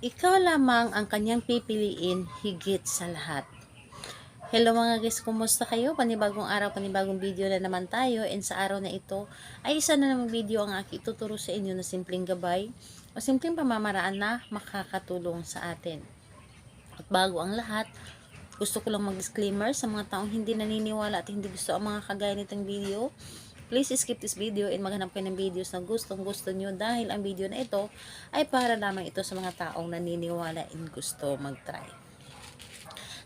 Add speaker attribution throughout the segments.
Speaker 1: Ikaw lamang ang kanyang pipiliin higit sa lahat. Hello mga guys, kumusta kayo? Panibagong araw, panibagong video na naman tayo. And sa araw na ito ay isa na namang video ang aking ituturo sa inyo na simpleng gabay o simpleng pamamaraan na makakatulong sa atin. At bago ang lahat, gusto ko lang mag-disclaimer sa mga taong hindi naniniwala at hindi gusto ang mga kagaya nitong video. Please skip this video and maghanap kayo ng videos na gustong-gusto nyo dahil ang video na ito ay para lamang ito sa mga taong naniniwala and gusto mag-try.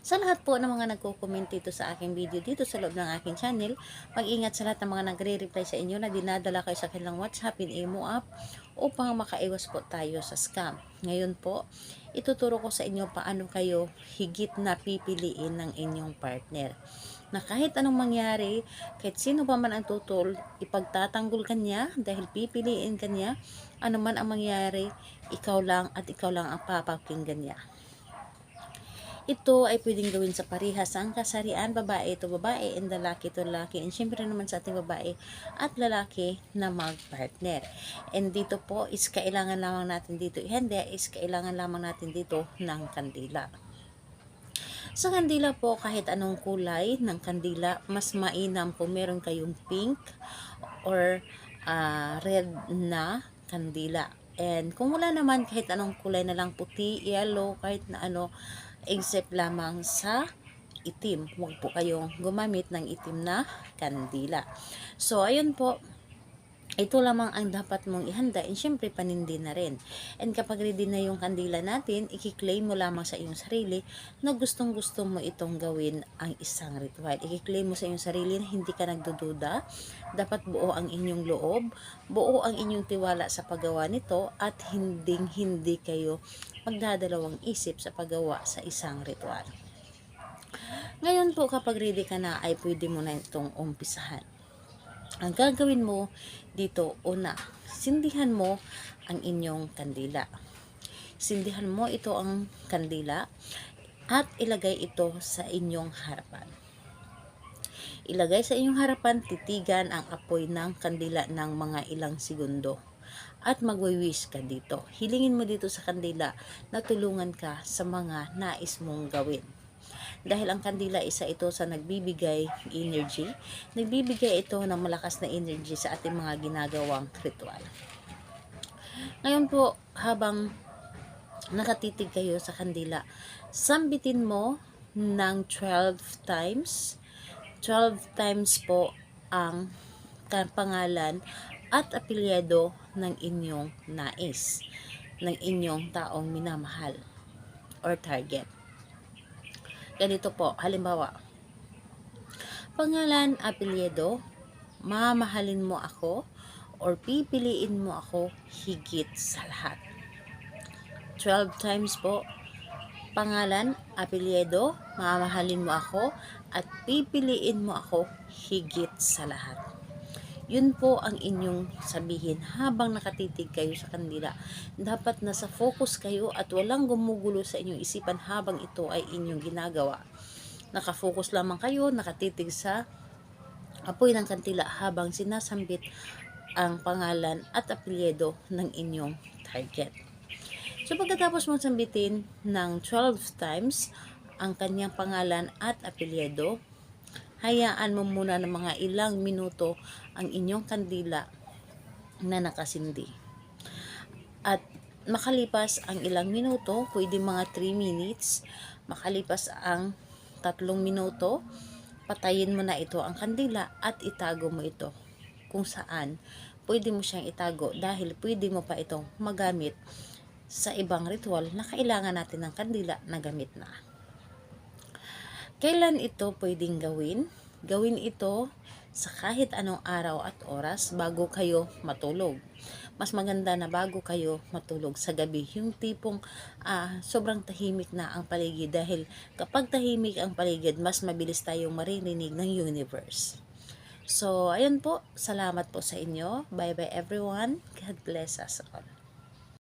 Speaker 1: Sa lahat po ng mga nagko-comment dito sa aking video dito sa loob ng aking channel, mag-ingat sa lahat ng mga nagre-reply sa inyo na dinadala kayo sa kanilang WhatsApp in Imo app upang makaiwas po tayo sa scam. Ngayon po, ituturo ko sa inyo paano kayo higit na pipiliin ng inyong partner. Na kahit anong mangyari, kahit sino pa man ang tutol, ipagtatanggol ka niya dahil pipiliin ka niya, ano man ang mangyari, ikaw lang at ikaw lang ang papakinggan niya. Ito ay pwedeng gawin sa parehas ang kasarian, babae to babae and lalaki to lalaki. And syempre naman sa ating babae at lalaki na mag-partner. And dito po is kailangan lamang natin dito, hindi is kailangan lamang natin dito ng kandila. Sa kandila po, kahit anong kulay ng kandila, mas mainam kung meron kayong pink or red na kandila. And kung wala naman, kahit anong kulay na lang, puti, yellow, kahit na ano, except lamang sa itim. Huwag po kayong gumamit ng itim na kandila. So, ayun po. Ito lamang ang dapat mong ihanda and syempre panindi na rin. And kapag ready na yung kandila natin, i-claim mo lamang sa iyong sarili na gustong gusto mo itong gawin ang isang ritual. I-claim mo sa iyong sarili na hindi ka nagdududa. Dapat buo ang inyong loob, buo ang inyong tiwala sa paggawa nito at hindi kayo magdadalawang isip sa paggawa sa isang ritual. Ngayon po kapag ready ka na ay pwede mo na itong umpisahan. Ang gagawin mo dito, una, sindihan mo ang inyong kandila. Sindihan mo ito ang kandila at ilagay ito sa inyong harapan. Ilagay sa inyong harapan, titigan ang apoy ng kandila ng mga ilang segundo. At magwi-wish ka dito. Hilingin mo dito sa kandila na tulungan ka sa mga nais mong gawin. Dahil ang kandila isa ito sa nagbibigay energy, nagbibigay ito ng malakas na energy sa ating mga ginagawang ritual. Ngayon po, habang nakatitig kayo sa kandila, sambitin mo ng 12 times. 12 times po ang pangalan at apelyido ng inyong nais, ng inyong taong minamahal or target. Ganito po, halimbawa, pangalan, apelyido, mamahalin mo ako or pipiliin mo ako higit sa lahat. 12 times po, pangalan, apelyido, mamahalin mo ako at pipiliin mo ako higit sa lahat. Yun po ang inyong sabihin habang nakatitig kayo sa kandila. Dapat nasa focus kayo at walang gumugulo sa inyong isipan habang ito ay inyong ginagawa. Nakafocus lamang kayo, nakatitig sa apoy ng kandila habang sinasambit ang pangalan at apelyido ng inyong target. So pagkatapos mong sambitin ng 12 times ang kanyang pangalan at apelyido, hayaan mo muna ng mga ilang minuto ang inyong kandila na nakasindi. At makalipas ang ilang minuto, pwede mga 3 minutes, makalipas ang 3 minuto, patayin mo na ito ang kandila at itago mo ito. Kung saan, pwede mo siyang itago dahil pwede mo pa itong magamit sa ibang ritual na kailangan natin ng kandila na gamit na. Kailan ito pwedeng gawin? Gawin ito sa kahit anong araw at oras bago kayo matulog. Mas maganda na bago kayo matulog sa gabi. Yung tipong sobrang tahimik na ang paligid dahil kapag tahimik ang paligid, mas mabilis tayong maririnig ng universe. So, ayun po. Salamat po sa inyo. Bye-bye everyone. God bless us all.